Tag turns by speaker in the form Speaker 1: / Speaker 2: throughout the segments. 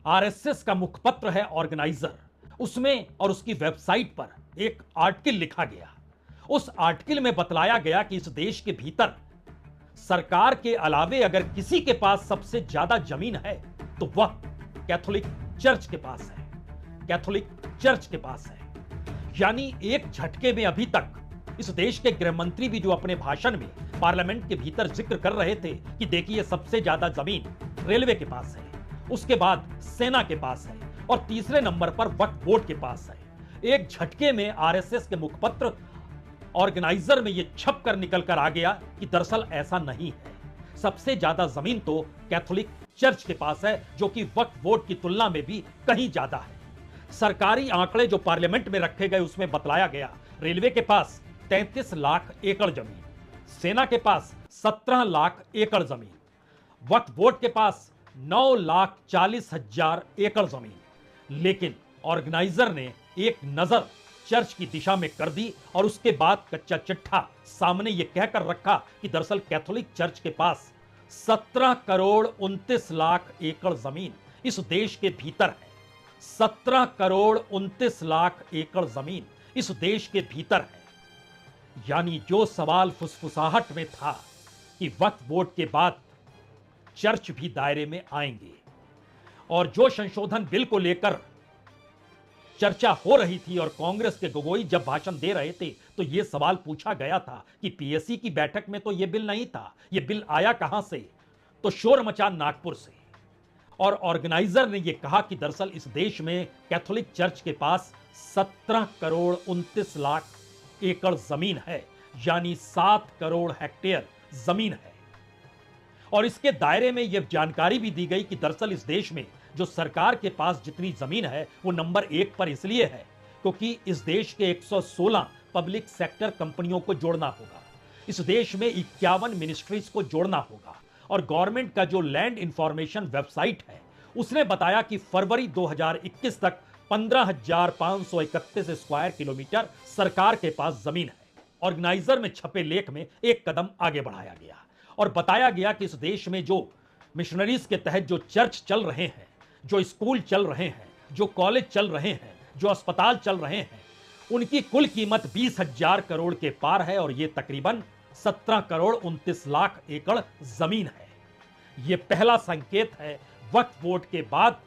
Speaker 1: RSS का मुखपत्र है ऑर्गेनाइजर। उसमें और उसकी वेबसाइट पर एक आर्टिकल लिखा गया। उस आर्टिकल में बतलाया गया कि इस देश के भीतर सरकार के अलावे अगर किसी के पास सबसे ज्यादा जमीन है तो वह कैथोलिक चर्च के पास है। कैथोलिक चर्च के पास है। यानी एक झटके में अभी तक इस देश के गृह मंत्री भी जो अपने भाषण में पार्लियामेंट के भीतर जिक्र कर रहे थे कि देखिए सबसे ज्यादा जमीन रेलवे के पास है, उसके बाद सेना के पास है और तीसरे नंबर पर वक्फ बोर्ड के पास है। एक झटके में आरएसएस के मुखपत्र ऑर्गेनाइजर में यह छप कर निकल कर आ गया कि दरअसल ऐसा नहीं है। सबसे ज्यादा जमीन तो कैथोलिक चर्च के पास है, जो कि वक्फ बोर्ड की तुलना में भी कहीं ज्यादा है। सरकारी आंकड़े जो पार्लियामेंट में रखे गए उसमें बतलाया गया रेलवे के पास 33 लाख एकड़ जमीन, सेना के पास 17 लाख एकड़ जमीन, वक्फ बोर्ड के पास 9,40,000 एकड़ जमीन। लेकिन ऑर्गेनाइजर ने एक नजर चर्च की दिशा में कर दी और उसके बाद कच्चा चिट्ठा सामने यह कहकर रखा कि दरअसल कैथोलिक चर्च के पास 17 करोड़ 29 लाख एकड़ जमीन इस देश के भीतर है। 17 करोड़ 29 लाख एकड़ जमीन इस देश के भीतर है। यानी जो सवाल फुसफुसाहट में था कि वक्फ बोर्ड के बाद चर्च भी दायरे में आएंगे, और जो संशोधन बिल को लेकर चर्चा हो रही थी और कांग्रेस के गोगोई जब भाषण दे रहे थे तो यह सवाल पूछा गया था कि पीएससी की बैठक में तो यह बिल नहीं था, यह बिल आया कहां से? तो शोर मचा नागपुर से। और ऑर्गेनाइजर ने यह कहा कि दरअसल इस देश में कैथोलिक चर्च के पास 17 करोड़ 29 लाख एकड़ जमीन है, यानी 7 करोड़ हेक्टेयर जमीन है। और इसके दायरे में यह जानकारी भी दी गई कि दरअसल इस देश में जो सरकार के पास जितनी जमीन है वो नंबर 1 पर इसलिए है क्योंकि इस देश के 116 पब्लिक सेक्टर कंपनियों को जोड़ना होगा, इस देश में 51 मिनिस्ट्रीज को जोड़ना होगा। और गवर्नमेंट का जो लैंड इंफॉर्मेशन वेबसाइट है उसने बताया कि फरवरी 2021 तक 15,531 स्क्वायर किलोमीटर सरकार के पास जमीन है। ऑर्गेनाइजर में छपे लेख में एक कदम आगे बढ़ाया गया और बताया गया कि इस देश में जो मिशनरीज के तहत जो चर्च चल रहे हैं, जो स्कूल चल रहे हैं, जो कॉलेज चल रहे हैं, जो अस्पताल चल रहे हैं, उनकी कुल कीमत 20,000 करोड़ के पार है और यह तकरीबन 17 करोड़ 29 लाख एकड़ जमीन है। यह पहला संकेत है वक्फ बोर्ड के बाद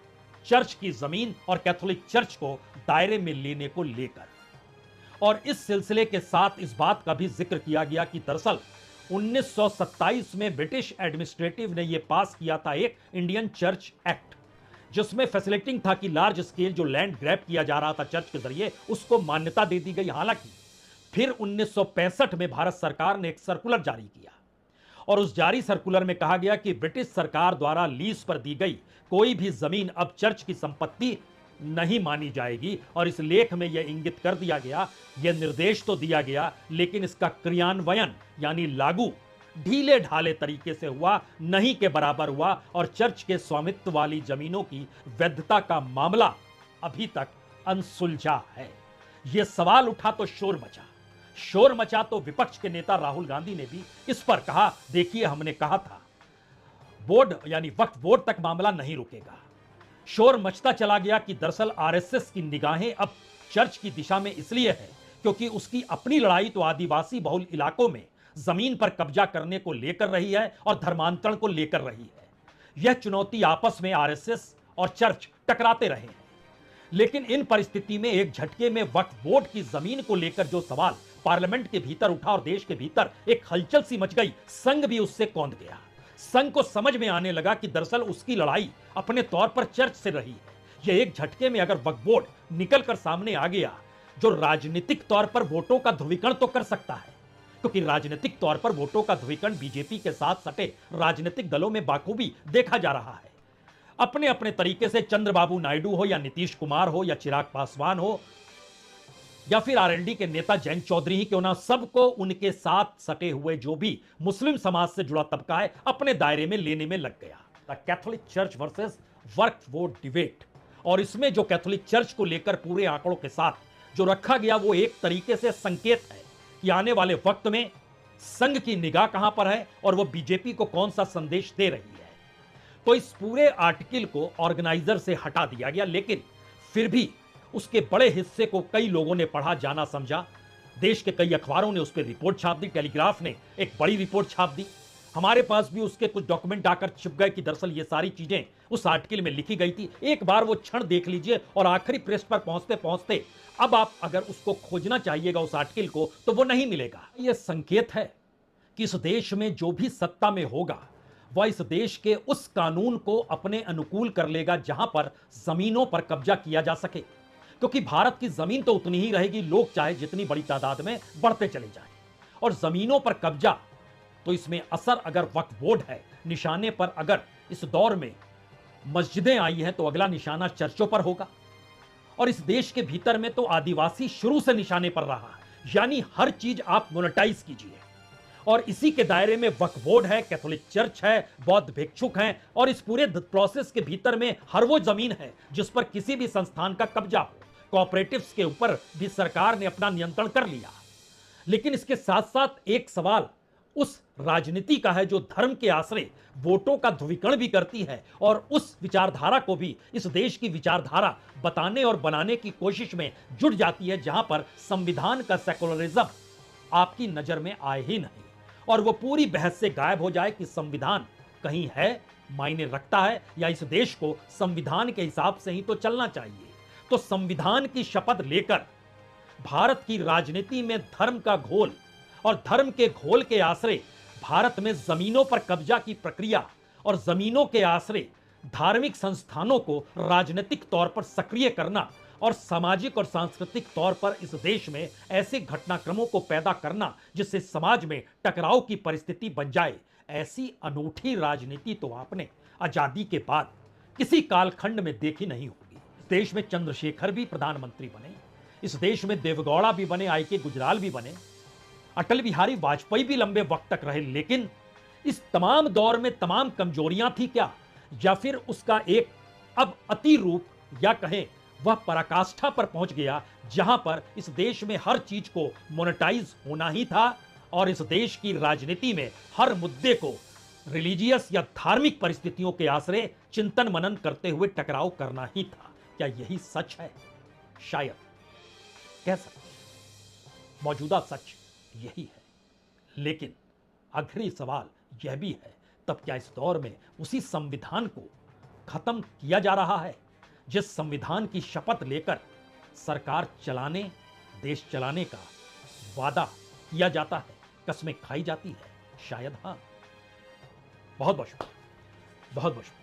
Speaker 1: चर्च की जमीन और कैथोलिक चर्च को दायरे में लेने को लेकर। और इस सिलसिले के साथ इस बात का भी जिक्र किया गया कि दरअसल 1927 में ब्रिटिश एडमिनिस्ट्रेटिव ने यह पास किया था एक इंडियन चर्च एक्ट, जिसमें फैसिलिटिंग था कि लार्ज स्केल जो लैंड ग्रैब किया जा रहा था चर्च के जरिए उसको मान्यता दे दी गई। हालांकि फिर 1965 में भारत सरकार ने एक सर्कुलर जारी किया और उस जारी सर्कुलर में कहा गया कि ब्रिटिश सरकार द्वारा लीज पर दी गई कोई भी जमीन अब चर्च की संपत्ति नहीं मानी जाएगी। और इस लेख में यह इंगित कर दिया गया, यह निर्देश तो दिया गया, लेकिन इसका क्रियान्वयन यानी लागू ढीले ढाले तरीके से हुआ, नहीं के बराबर हुआ। और चर्च के स्वामित्व वाली जमीनों की वैधता का मामला अभी तक अनसुलझा है। यह सवाल उठा तो शोर मचा तो विपक्ष के नेता राहुल गांधी ने भी इस पर कहा, देखिए हमने कहा था बोर्ड यानी वक्फ बोर्ड तक मामला नहीं रुकेगा। शोर मचता चला गया कि दरअसल आरएसएस की निगाहें अब चर्च की दिशा में इसलिए है क्योंकि उसकी अपनी लड़ाई तो आदिवासी बहुल इलाकों में जमीन पर कब्जा करने को लेकर रही है और धर्मांतरण को लेकर रही है। यह चुनौती आपस में आरएसएस और चर्च टकराते रहे हैं। लेकिन इन परिस्थिति में एक झटके में वक्फ बोर्ड की जमीन को लेकर जो सवाल पार्लियामेंट के भीतर उठा और देश के भीतर एक हलचल सी मच गई, संघ भी उससे कौंध गया। संघ को समझ में आने लगा कि दरअसल उसकी लड़ाई अपने तौर पर चर्च से रही है। यह एक झटके में अगर वक्फ बोर्ड निकल कर सामने आ गया जो राजनीतिक तौर पर वोटों का ध्रुवीकरण तो कर सकता है, क्योंकि राजनीतिक तौर पर वोटों का ध्रुवीकरण बीजेपी के साथ सटे राजनीतिक दलों में बाखूबी देखा जा रहा है। अपने अपने तरीके से चंद्रबाबू नायडू हो या नीतीश कुमार हो या चिराग पासवान हो या फिर आरएलडी के नेता जयंत चौधरी ही क्यों ना, सबको उनके साथ सटे हुए जो भी मुस्लिम समाज से जुड़ा तबका है अपने दायरे में लेने में लग गया। The Catholic church versus Waqf board debate. और इसमें जो कैथोलिक चर्च को लेकर पूरे आंकड़ों के साथ जो रखा गया वो एक तरीके से संकेत है कि आने वाले वक्त में संघ की निगाह कहां पर है और वो बीजेपी को कौन सा संदेश दे रही है। तो इस पूरे आर्टिकल को ऑर्गेनाइजर से हटा दिया गया, लेकिन फिर भी उसके बड़े हिस्से को कई लोगों ने पढ़ा, जाना, समझा। देश के कई अखबारों ने उस पर रिपोर्ट छाप दी, टेलीग्राफ ने एक बड़ी रिपोर्ट छाप दी। हमारे पास भी उसके कुछ डॉक्यूमेंट आकर छिप गए कि दरअसल ये सारी चीजें उस आर्टिकल में लिखी गई थी। एक बार वो क्षण देख लीजिए और आखिरी पृष्ठ पर पहुंचते पहुंचते अब आप अगर उसको खोजना चाहिएगा उस आर्टिकल को तो वो नहीं मिलेगा। यह संकेत है कि इस देश में जो भी सत्ता में होगा वह इस देश के उस कानून को अपने अनुकूल कर लेगा जहां पर जमीनों पर कब्जा किया जा सके, क्योंकि भारत की जमीन तो उतनी ही रहेगी, लोग चाहे जितनी बड़ी तादाद में बढ़ते चले जाएं। और जमीनों पर कब्जा तो इसमें असर अगर वक्फ बोर्ड है निशाने पर, अगर इस दौर में मस्जिदें आई हैं तो अगला निशाना चर्चों पर होगा। और इस देश के भीतर में तो आदिवासी शुरू से निशाने पर रहा है, यानी हर चीज आप मोनेटाइज कीजिए। और इसी के दायरे में वक्फ बोर्ड है, कैथोलिक चर्च है, बौद्ध भिक्षुक हैं, और इस पूरे प्रोसेस के भीतर में हर वो जमीन है जिस पर किसी भी संस्थान का कब्जा हो। कोऑपरेटिव्स के ऊपर भी सरकार ने अपना नियंत्रण कर लिया। लेकिन इसके साथ साथ एक सवाल उस राजनीति का है जो धर्म के आश्रय वोटों का ध्रुवीकरण भी करती है और उस विचारधारा को भी इस देश की विचारधारा बताने और बनाने की कोशिश में जुट जाती है, जहां पर संविधान का सेकुलरिज्म आपकी नजर में आए ही नहीं और वो पूरी बहस से गायब हो जाए कि संविधान कहीं है, मायने रखता है, या इस देश को संविधान के हिसाब से ही तो चलना चाहिए। तो संविधान की शपथ लेकर भारत की राजनीति में धर्म का घोल और धर्म के घोल के आश्रय भारत में जमीनों पर कब्जा की प्रक्रिया और जमीनों के आश्रय धार्मिक संस्थानों को राजनीतिक तौर पर सक्रिय करना और सामाजिक और सांस्कृतिक तौर पर इस देश में ऐसे घटनाक्रमों को पैदा करना जिससे समाज में टकराव की परिस्थिति बन जाए, ऐसी अनूठी राजनीति तो आपने आजादी के बाद किसी कालखंड में देखी नहीं होगी। इस देश में चंद्रशेखर भी प्रधानमंत्री बने, इस देश में देवगौड़ा भी बने, आई.के. गुजराल भी बने, अटल बिहारी वाजपेयी भी लंबे वक्त तक रहे, लेकिन इस तमाम दौर में तमाम कमजोरियां थी क्या, या फिर उसका एक अब अति रूप या कहें वह पराकाष्ठा पर पहुंच गया जहां पर इस देश में हर चीज को मोनेटाइज होना ही था और इस देश की राजनीति में हर मुद्दे को रिलीजियस या धार्मिक परिस्थितियों के आश्रय चिंतन मनन करते हुए टकराव करना ही था। क्या यही सच है? शायद कह सकते हैं मौजूदा सच यही है, लेकिन आखिरी सवाल यह भी है, तब क्या इस दौर में उसी संविधान को खत्म किया जा रहा है जिस संविधान की शपथ लेकर सरकार चलाने, देश चलाने का वादा किया जाता है, कस्में खाई जाती है? शायद हाँ। बहुत बहुत शुक्रिया, बहुत बहुत शुक्रिया।